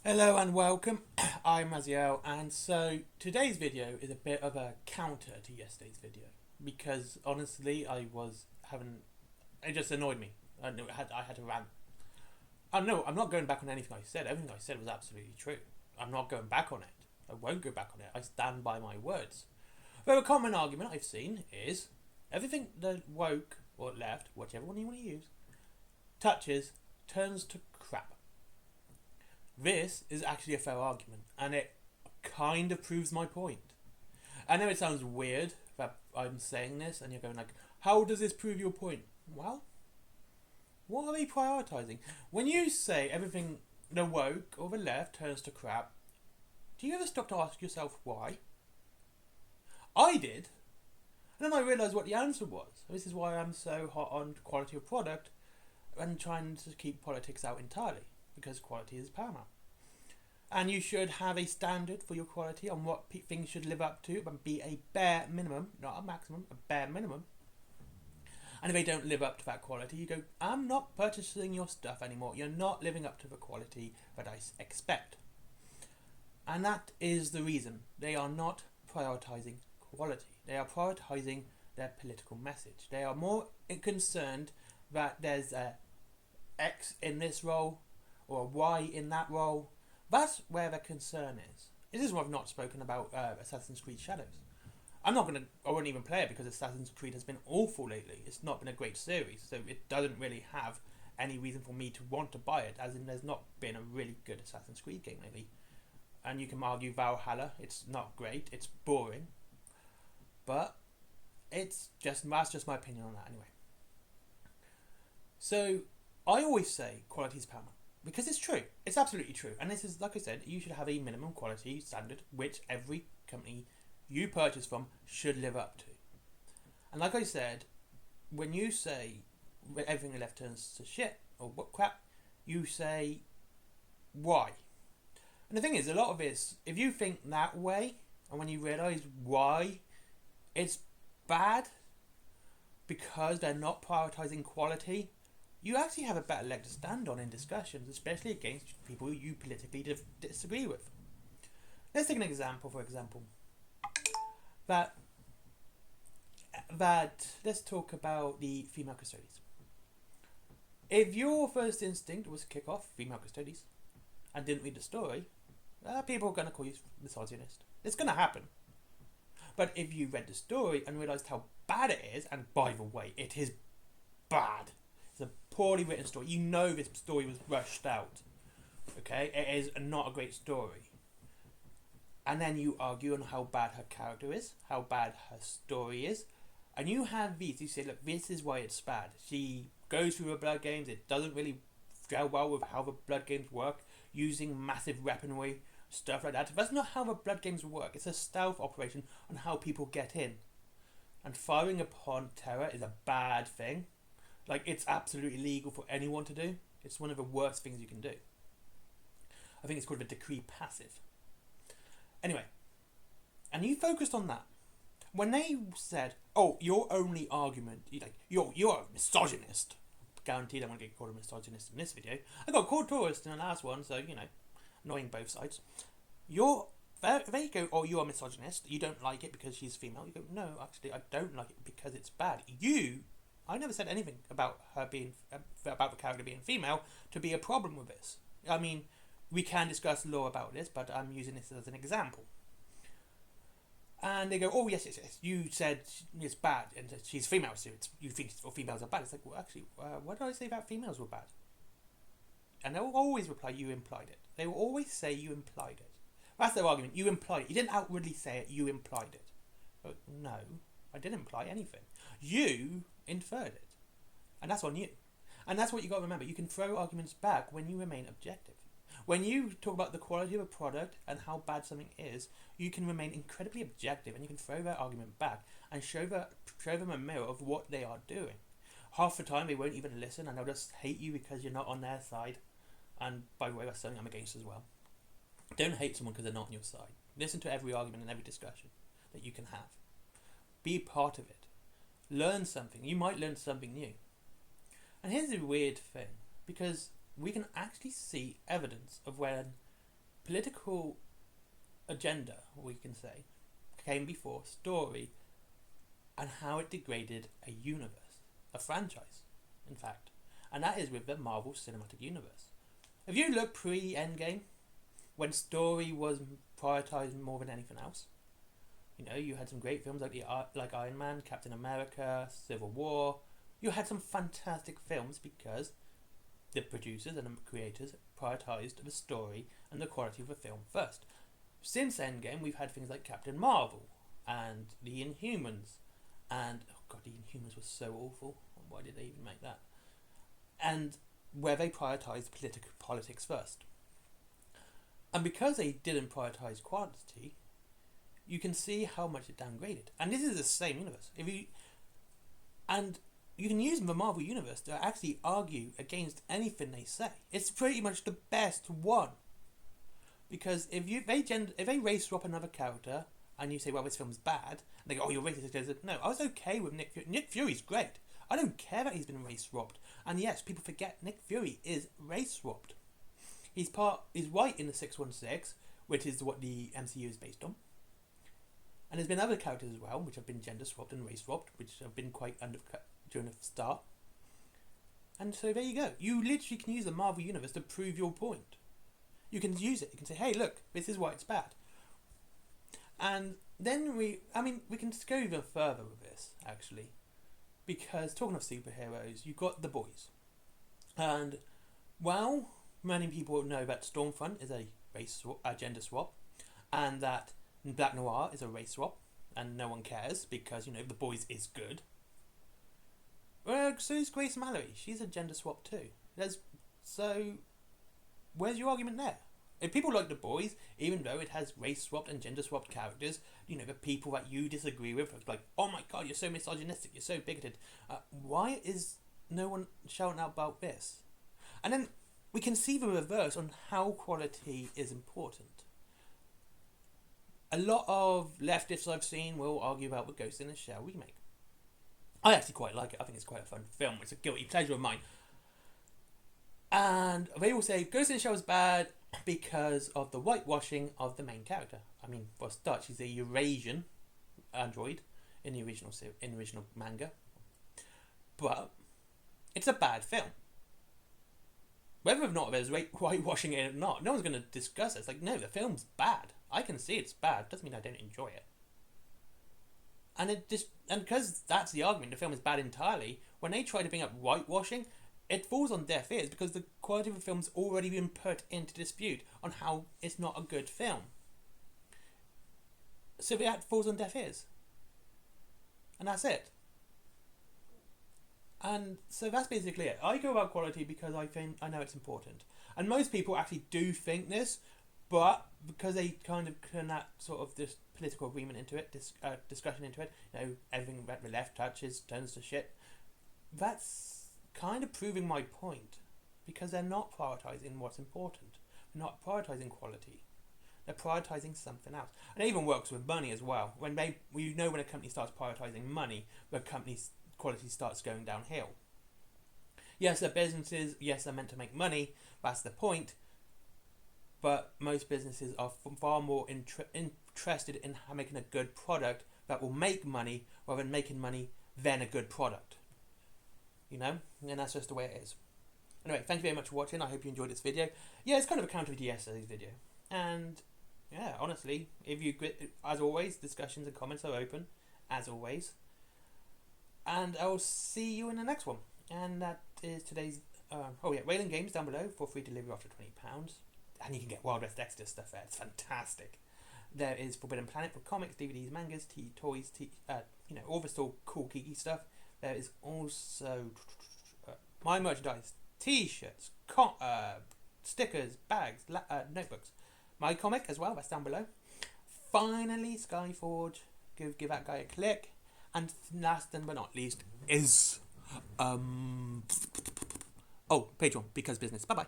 Hello and welcome, I'm Raziel, and so today's video is a bit of a counter to yesterday's video because honestly it just annoyed me. I had to rant. I'm not going back on anything I said. Everything I said was absolutely true. I'm not going back on it. I won't go back on it. I stand by my words. But a common argument I've seen is everything the woke or left, whichever one you want to use, touches turns to crap. This is actually a fair argument, and it kind of proves my point. I know it sounds weird that I'm saying this, and you're going like, how does this prove your point? Well, what are they prioritising? When you say everything the woke or the left turns to crap, do you ever stop to ask yourself why? I did, and then I realised what the answer was. This is why I'm so hot on quality of product and trying to keep politics out entirely, because quality is paramount. And you should have a standard for your quality on what things should live up to and be a bare minimum, not a maximum, a bare minimum. And if they don't live up to that quality, you go, I'm not purchasing your stuff anymore. You're not living up to the quality that I expect. And that is the reason they are not prioritising quality. They are prioritising their political message. They are more concerned that there's a X in this role or a Y in that role. That's where the concern is. This is why I've not spoken about Assassin's Creed Shadows. I won't even play it because Assassin's Creed has been awful lately. It's not been a great series, so it doesn't really have any reason for me to want to buy it, as in there's not been a really good Assassin's Creed game lately. And you can argue Valhalla, it's not great, it's boring. But that's just my opinion on that anyway. So I always say quality is paramount because it's true. It's absolutely true. And this is, like I said, you should have a minimum quality standard which every company you purchase from should live up to. And like I said, when you say everything left turns to shit or what crap, you say why. And the thing is, a lot of this, if you think that way, and when you realise why it's bad because they're not prioritising quality, you actually have a better leg to stand on in discussions, especially against people you politically disagree with. Let's take an example, for example. Let's talk about the female custodies. If your first instinct was to kick off female custodies and didn't read the story, people are going to call you misogynist. It's going to happen. But if you read the story and realised how bad it is, and by the way, it is bad. It's a poorly written story. You know this story was rushed out. Okay? It is not a great story. And then you argue on how bad her character is, how bad her story is. And you have these. You say, look, this is why it's bad. She goes through the blood games. It doesn't really gel well with how the blood games work. Using massive weaponry, stuff like that. That's not how the blood games work. It's a stealth operation on how people get in. And firing upon terror is a bad thing. Like, it's absolutely illegal for anyone to do. It's one of the worst things you can do. I think it's called a decree passive. Anyway, and you focused on that. When they said, oh, your only argument, you're a misogynist. Guaranteed I'm going to get called a misogynist in this video. I got called tourist in the last one, so, annoying both sides. There you go, oh, you're a misogynist. You don't like it because she's female. You go, no, actually, I don't like it because it's bad. I never said anything about her being, about the character being female to be a problem with this. I mean, we can discuss law about this, but I'm using this as an example. And they go, oh, yes, you said it's bad, and she's female, so you think females are bad. It's like, well, actually, what did I say about females were bad? And they will always reply, you implied it. They will always say you implied it. That's their argument, you implied it. You didn't outwardly say it, you implied it. But no, I didn't imply anything. You inferred it. And that's on you. And that's what you got to remember. You can throw arguments back when you remain objective. When you talk about the quality of a product and how bad something is, you can remain incredibly objective and you can throw that argument back and show them a mirror of what they are doing. Half the time they won't even listen and they'll just hate you because you're not on their side. And by the way, that's something I'm against as well. Don't hate someone because they're not on your side. Listen to every argument and every discussion that you can have. Be part of it. Learn something. You might learn something new. And here's the weird thing, because we can actually see evidence of when political agenda, we can say, came before story, and how it degraded a universe, a franchise, in fact. And that is with the Marvel Cinematic Universe. If you look pre-Endgame, when story was prioritised more than anything else, you had some great films like Iron Man, Captain America, Civil War. You had some fantastic films because the producers and the creators prioritised the story and the quality of the film first. Since Endgame, we've had things like Captain Marvel and The Inhumans, and oh god, The Inhumans was so awful. Why did they even make that? And where they prioritised politics first. And because they didn't prioritise quantity, you can see how much it downgraded. And this is the same universe. And you can use the Marvel Universe to actually argue against anything they say. It's pretty much the best one. Because if they race swap another character and you say, well, this film's bad, and they go, oh, you're racist. No, I was okay with Nick Fury. Nick Fury's great. I don't care that he's been race swapped. And yes, people forget Nick Fury is race swapped. He's white in the 616, which is what the MCU is based on. And there's been other characters as well, which have been gender swapped and race swapped, which have been quite undercut during the start. And so there you go. You literally can use the Marvel Universe to prove your point. You can use it. You can say, hey, look, this is why it's bad. And then we can go even further with this, actually. Because talking of superheroes, you've got The Boys. And, well, many people know that Stormfront is a gender swap. And that Black Noir is a race swap. And no one cares because, The Boys is good. Well, so is Grace Mallory. She's a gender swap too. So, where's your argument there? If people like The Boys, even though it has race swapped and gender swapped characters, the people that you disagree with are like, oh my god, you're so misogynistic, you're so bigoted. Why is no one shouting out about this? And then we can see the reverse on how quality is important. A lot of leftists I've seen will argue about the Ghost in the Shell remake. I actually quite like it. I think it's quite a fun film. It's a guilty pleasure of mine. And they will say Ghost in the Shell is bad because of the whitewashing of the main character. I mean, for a start, she's a Eurasian android in the original manga. But it's a bad film. Whether or not there's whitewashing in it or not, no one's going to discuss it. It's like, no, the film's bad. I can see it's bad. Doesn't mean I don't enjoy it. And because that's the argument, the film is bad entirely. When they try to bring up whitewashing, it falls on deaf ears because the quality of the film's already been put into dispute on how it's not a good film. So that falls on deaf ears. And that's it. And so that's basically it. I go about quality because I know it's important. And most people actually do think this, but because they kind of turn that sort of this political agreement into it, discussion into it, everything that the left touches turns to shit. That's kind of proving my point, because they're not prioritising what's important. They're not prioritising quality. They're prioritising something else. And it even works with money as well. When a company starts prioritising money, the company's quality starts going downhill. Yes, they're businesses. Yes, they're meant to make money. That's the point. But most businesses are far more interested in making a good product that will make money rather than making money than a good product. And that's just the way it is. Anyway, thank you very much for watching. I hope you enjoyed this video. Yeah, it's kind of a counter to yesterday's video. And yeah, honestly, as always, discussions and comments are open, as always. And I'll see you in the next one. And that is today's... Whaling Games down below for free delivery after £20. And you can get Wild West Extra stuff there. It's fantastic. There is Forbidden Planet for comics, DVDs, mangas, toys, all this all cool geeky stuff. There is also my merchandise, t-shirts, stickers, bags, notebooks. My comic as well, that's down below. Finally, Skyforge. Give that guy a click. And last but not least is Patreon, because business. Bye bye.